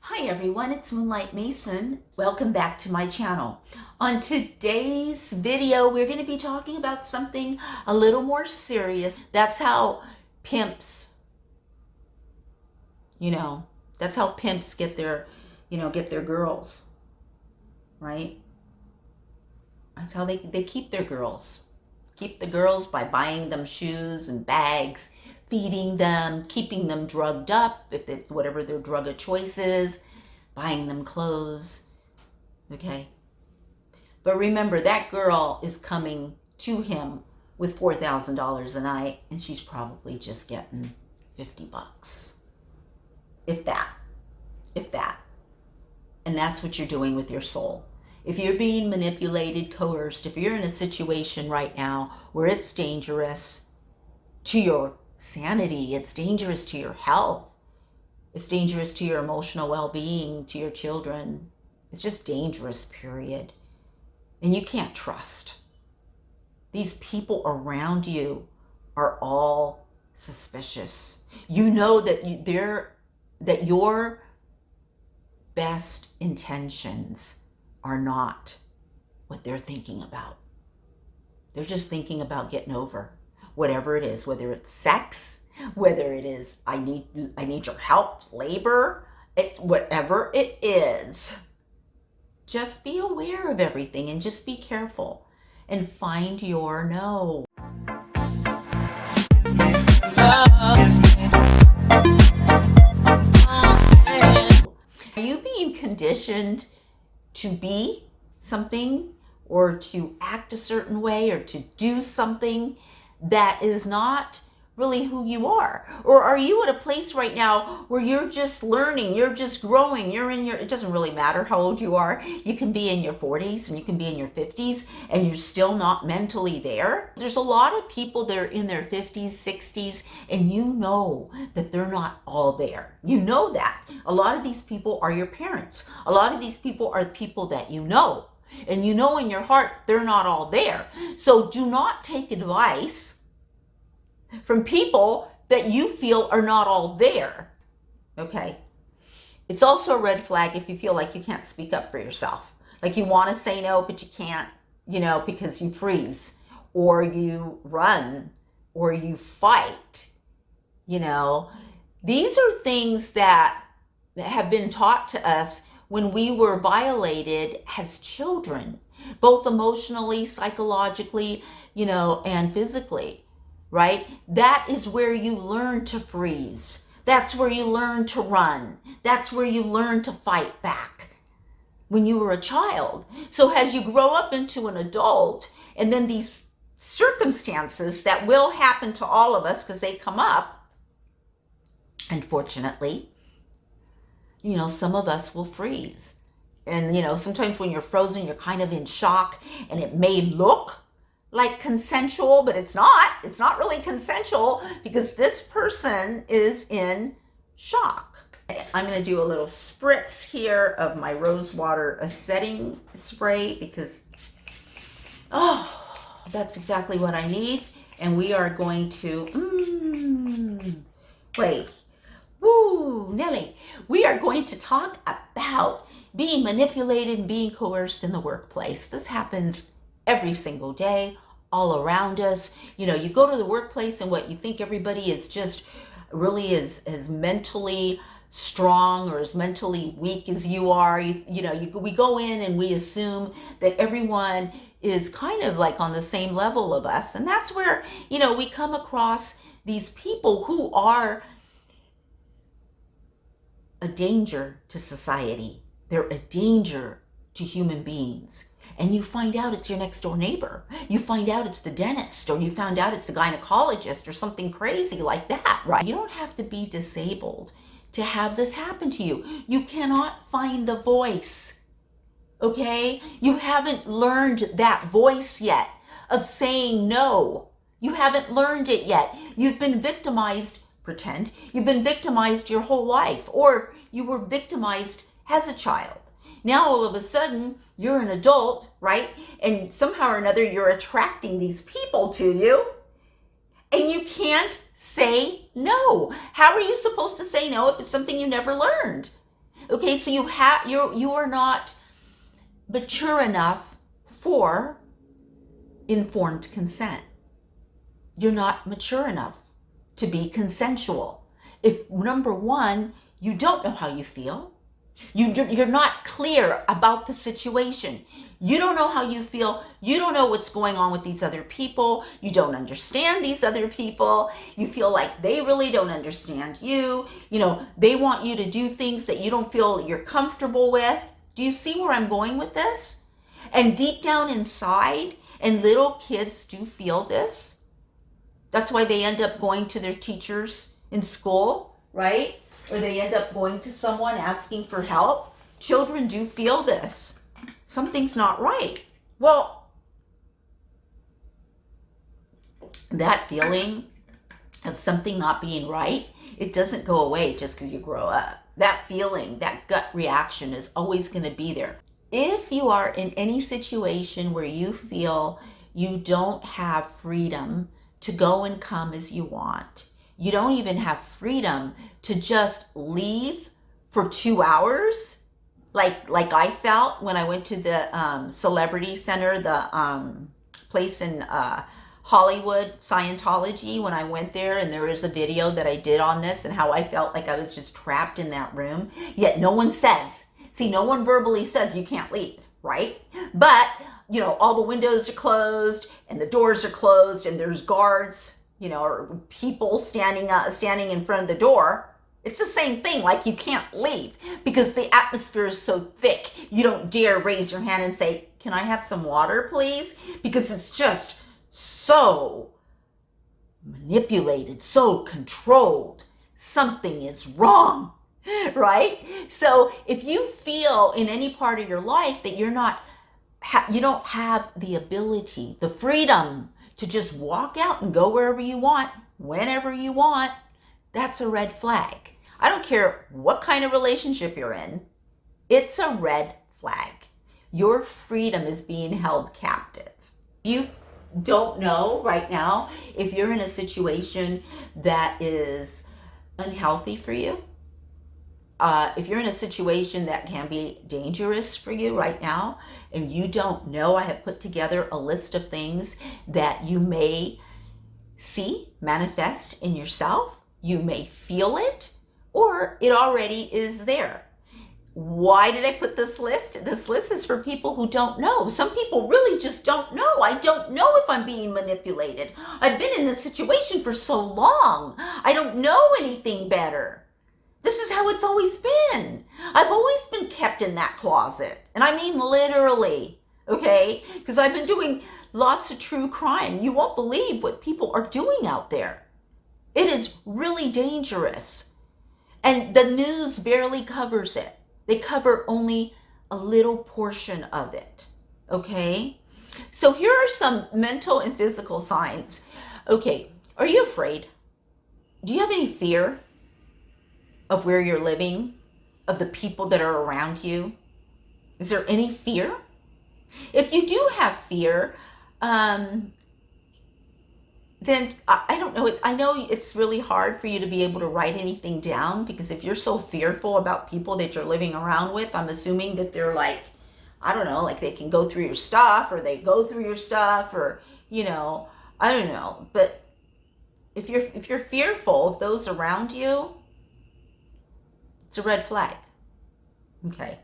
Hi everyone, it's Moonlight Mason. Welcome back to my channel. On today's video, we're going to be talking about something a little more serious. That's how pimps, that's how pimps get their, get their girls, right? That's how they keep their girls. Keep the girls by buying them shoes and bags, feeding them, keeping them drugged up, if it's whatever their drug of choice is, buying them clothes, okay? But remember, that girl is coming to him with $4,000 a night, and she's probably just getting $50. If that. And that's what you're doing with your soul. If you're being manipulated, coerced, if you're in a situation right now where it's dangerous to your sanity, it's dangerous to your health, it's dangerous to your emotional well-being, to your children, it's just dangerous, period. And you can't trust. These people around you are all suspicious. You know that that your best intentions are not what they're thinking about. They're just thinking about getting over whatever it is, whether it's sex, whether it is I need your help, labor, it's whatever it is. Just be aware of everything and just be careful and find your no. Are you being conditioned to be something or to act a certain way or to do something that is not really who you are? Or are you at a place right now where you're just learning, you're just growing, it doesn't really matter how old you are. You can be in your 40s and you can be in your 50s and you're still not mentally there. There's a lot of people that are in their 50s, 60s, and you know that they're not all there. You know that. A lot of these people are your parents. A lot of these people are people that you know. And you know in your heart they're not all there. So do not take advice from people that you feel are not all there, okay? It's also a red flag if you feel like you can't speak up for yourself. Like you want to say no, but you can't, because you freeze, or you run, or you fight, These are things that have been taught to us when we were violated as children, both emotionally, psychologically, and physically. Right? That is where you learn to freeze. That's where you learn to run. That's where you learn to fight back when you were a child. So as you grow up into an adult, and then these circumstances that will happen to all of us because they come up, unfortunately, some of us will freeze. And, sometimes when you're frozen, you're kind of in shock, and it may look like consensual, but it's not really consensual because this person is in shock. I'm going to do a little spritz here of my rose water setting spray because that's exactly what I need. And we are going to Nelly, we are going to talk about being manipulated and being coerced in the workplace. This happens every single day, all around us. You go to the workplace and what you think everybody is just really as mentally strong or as mentally weak as you are. We go in and we assume that everyone is kind of like on the same level of us. And that's where, we come across these people who are a danger to society. They're a danger to human beings. And you find out it's your next door neighbor. You find out it's the dentist, or you found out it's the gynecologist or something crazy like that, right? You don't have to be disabled to have this happen to you. You cannot find the voice, okay? You haven't learned that voice yet of saying no. You haven't learned it yet. You've been victimized, pretend. You've been victimized your whole life, or you were victimized as a child. Now all of a sudden, you're an adult, right? And somehow or another, you're attracting these people to you, and you can't say no. How are you supposed to say no if it's something you never learned? Okay, so you are not mature enough for informed consent. You're not mature enough to be consensual. If, number one, you don't know how you feel, you're not clear about the situation. You don't know how you feel. You don't know what's going on with these other people. You don't understand these other people. You feel like they really don't understand you. You know, they want you to do things that you don't feel you're comfortable with. Do you see where I'm going with this? And deep down inside, and little kids do feel this. That's why they end up going to their teachers in school, right? Or they end up going to someone asking for help. Children do feel this. Something's not right. Well, that feeling of something not being right, it doesn't go away just because you grow up. That feeling, that gut reaction is always going to be there. If you are in any situation where you feel you don't have freedom to go and come as you want, you don't even have freedom to just leave for 2 hours, like I felt when I went to the Celebrity Center, the place in Hollywood, Scientology, when I went there, and there is a video that I did on this and how I felt like I was just trapped in that room, yet no one says. See, no one verbally says you can't leave, right? But, you know, all the windows are closed and the doors are closed and there's guards, you know, or people standing in front of the door. It's the same thing, like you can't leave because the atmosphere is so thick. You don't dare raise your hand and say, "Can I have some water, please?" Because it's just so manipulated, so controlled. Something is wrong. Right? So if you feel in any part of your life that you don't have the ability, the freedom to just walk out and go wherever you want, whenever you want, that's a red flag. I don't care what kind of relationship you're in. It's a red flag. Your freedom is being held captive. You don't know right now if you're in a situation that is unhealthy for you. If you're in a situation that can be dangerous for you right now and you don't know, I have put together a list of things that you may see manifest in yourself. You may feel it, or it already is there. Why did I put this list? This list is for people who don't know. Some people really just don't know. I don't know if I'm being manipulated. I've been in this situation for so long. I don't know anything better. This is how it's always been. I've always been kept in that closet. And I mean literally, okay? Because I've been doing lots of true crime. You won't believe what people are doing out there. It is really dangerous. And the news barely covers it. They cover only a little portion of it, okay? So here are some mental and physical signs. Okay, are you afraid? Do you have any fear of where you're living, of the people that are around you? Is there any fear? If you do have fear, then I don't know. I know it's really hard for you to be able to write anything down because if you're so fearful about people that you're living around with, I'm assuming that they're like, I don't know, like they can go through your stuff or they go through your stuff or, you know, I don't know. But if you're fearful of those around you, it's a red flag. Okay.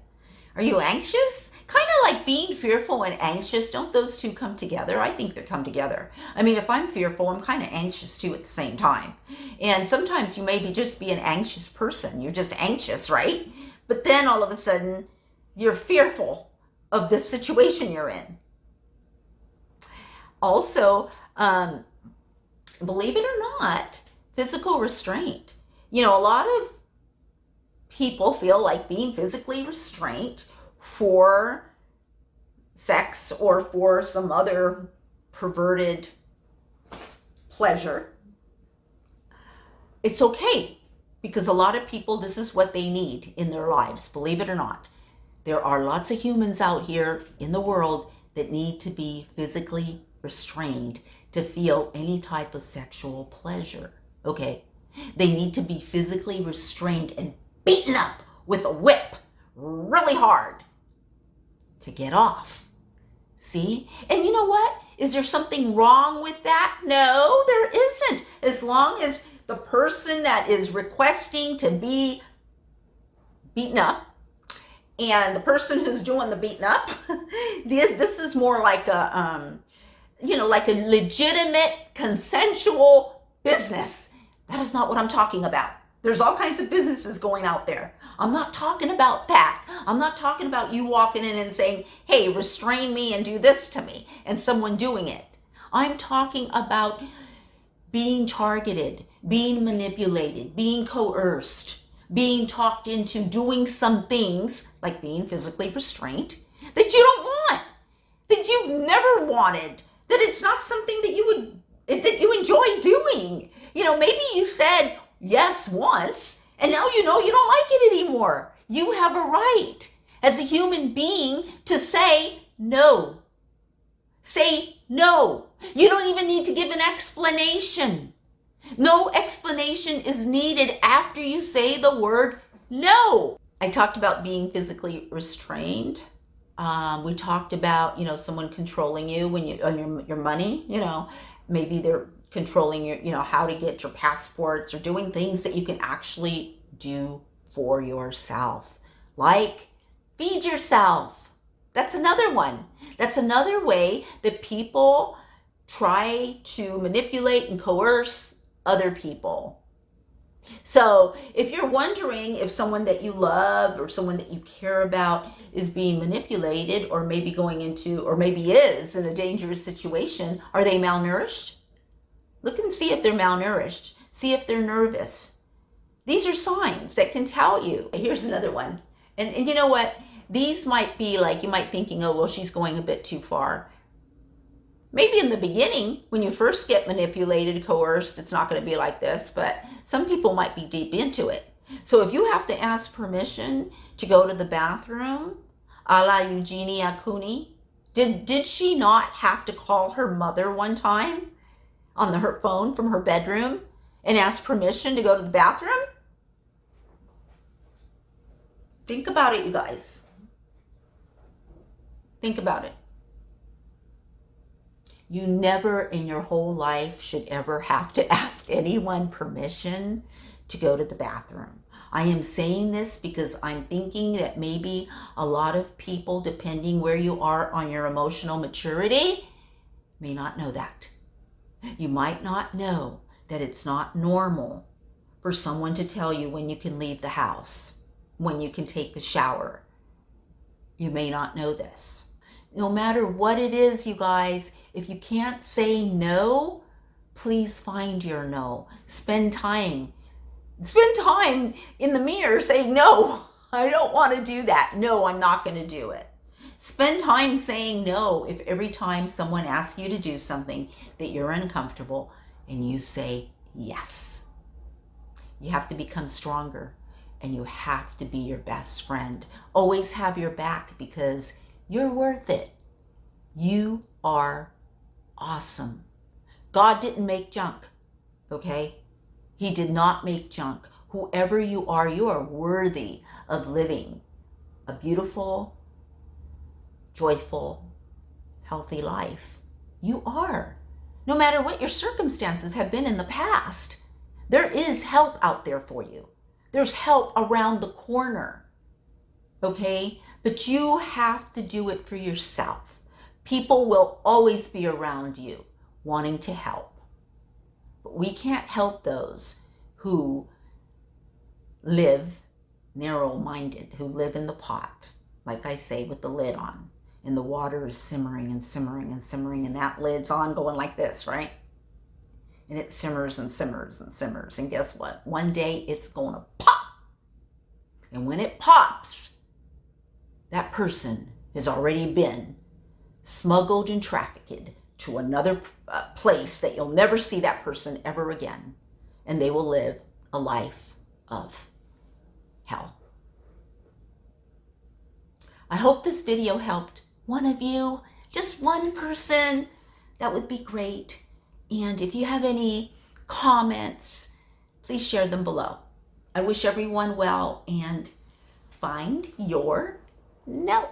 Are you anxious? Kind of like being fearful and anxious. Don't those two come together? I think they come together. I mean, if I'm fearful, I'm kind of anxious too at the same time. And sometimes you may just be an anxious person. You're just anxious, right? But then all of a sudden, you're fearful of the situation you're in. Also, believe it or not, physical restraint. You know, a lot of people feel like being physically restrained for sex or for some other perverted pleasure. It's okay because a lot of people, this is what they need in their lives, believe it or not. There are lots of humans out here in the world that need to be physically restrained to feel any type of sexual pleasure, okay? They need to be physically restrained and beaten up with a whip really hard to get off. See? And you know what? Is there something wrong with that? No, there isn't. As long as the person that is requesting to be beaten up and the person who's doing the beating up, this is more like a, like a legitimate, consensual business. That is not what I'm talking about. There's all kinds of businesses going out there. I'm not talking about that. I'm not talking about you walking in and saying, hey, restrain me and do this to me, and someone doing it. I'm talking about being targeted, being manipulated, being coerced, being talked into doing some things like being physically restrained that you don't want, that you've never wanted, that it's not something that you enjoy doing. Maybe you said yes once and now you don't like it anymore. You have a right as a human being to say no. Say no. You don't even need to give an explanation. No explanation is needed after you say the word no. I talked about being physically restrained. We talked about, someone controlling you on your money. Maybe they're controlling your, how to get your passports or doing things that you can actually do for yourself. Like feed yourself. That's another one. That's another way that people try to manipulate and coerce other people. So if you're wondering if someone that you love or someone that you care about is being manipulated or maybe going into, or maybe is in a dangerous situation, are they malnourished? Look and see if they're malnourished. See if they're nervous. These are signs that can tell you. Here's another one. And you know what? These might be like, you might thinking, oh, well, she's going a bit too far. Maybe in the beginning, when you first get manipulated, coerced, it's not going to be like this, but some people might be deep into it. So if you have to ask permission to go to the bathroom, a la Eugenia Cooney, did she not have to call her mother one time on her phone from her bedroom and ask permission to go to the bathroom? Think about it, you guys. Think about it. You never in your whole life should ever have to ask anyone permission to go to the bathroom. I am saying this because I'm thinking that maybe a lot of people, depending where you are on your emotional maturity, may not know that. You might not know that it's not normal for someone to tell you when you can leave the house, when you can take a shower. You may not know this. No matter what it is, you guys, if you can't say no, please find your no. Spend time in the mirror saying, no, I don't want to do that. No, I'm not going to do it. Spend time saying no if every time someone asks you to do something that you're uncomfortable and you say yes. You have to become stronger and you have to be your best friend. Always have your back because you're worth it. You are awesome. God didn't make junk, okay? He did not make junk. Whoever you are worthy of living a beautiful, joyful, healthy life. You are. No matter what your circumstances have been in the past, there is help out there for you. There's help around the corner, okay? But you have to do it for yourself. People will always be around you wanting to help. But we can't help those who live narrow-minded, who live in the pot, like I say, with the lid on. And the water is simmering and simmering and simmering, and that lid's on going like this, right? And it simmers and simmers and simmers. And guess what? One day it's going to pop. And when it pops, that person has already been smuggled and trafficked to another place that you'll never see that person ever again. And they will live a life of hell. I hope this video helped one of you, just one person. That would be great. And if you have any comments, please share them below. I wish everyone well, and find your no.